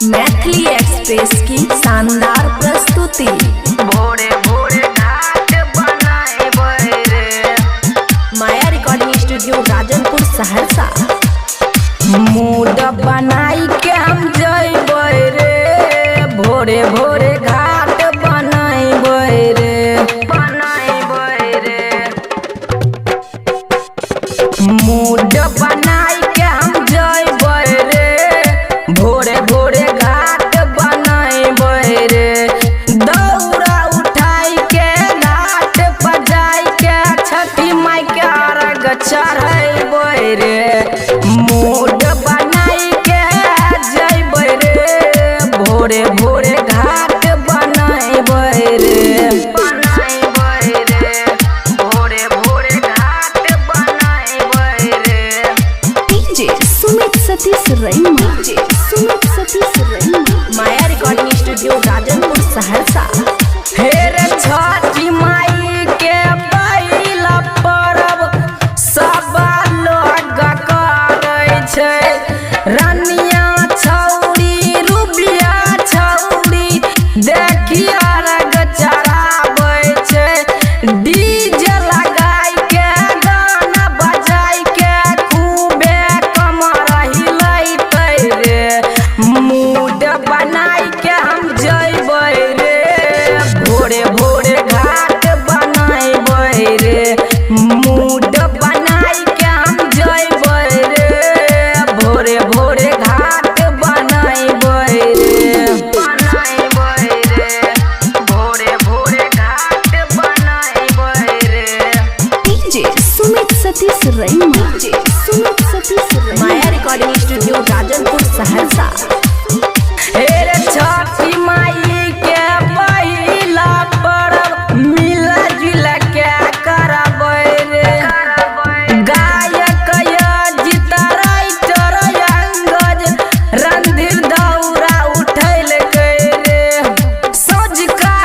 Maithili express की शानदार प्रस्तुति। भोरे भोरे घाट बनाए रे, Maya recording studio Rajanpur Saharsa. Mood बनाई के हम जइबै रे, भोरे भोरे घाट बनाए रे, मूड बनाई के हम जइबै रे, भोरे भोरे घाट बनाए रे। दौरा उठाई के घाट पर जाई के छठी माई के अर्घ चढ़ैबै रे, मूड बनाई के जइबै रे, भोरे भोरे घाट बनाए रे, भोरे भोरे घाट बनाए रे। डीजे सुमित सतीश रैना, माया रिकॉर्डिंग स्टूडियो राजनपुर सहरसा। फेर छठी माई के पहिला परब सब लोग करै छै, रनिया छौरी रुबिया छौरी देखिया अर्घ चढ़ाबै छै। डीजे लगाई के गाना बजाई के खूबे कमर हिलैतै रे, मूड बनाई के हम जइबै रे, भोरे भोरे घाट बनाए रे, मूड बनाई के हम जइबै रे, भोरे भोरे घाट बनाए रे, भोरे भोरे घाट बनाए रे। डीजे सुमित सतीश रैना, माया रिकॉर्डिंग स्टूडियो राजनपुर सहरसा। हेर छठी माई के पहिला परब मिल जुल के करबै रे, गायक अजित राइटर अंगज रणधीर दौरा उठैल रे, सँझुका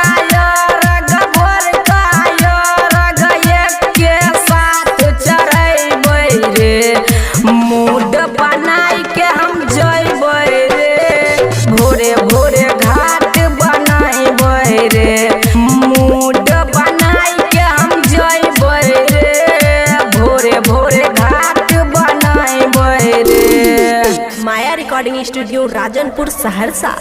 अर्घ भोरका अर्घ एके साथ चढ़ैबै रे, मूड बनाई के हम जइबै रे, भोरे भोरे घाट बनाए रे, मूड बनाई के हम जइबै रे, भोरे भोरे घाट बनाए रे। Maya recording studio Rajanpur Saharsa.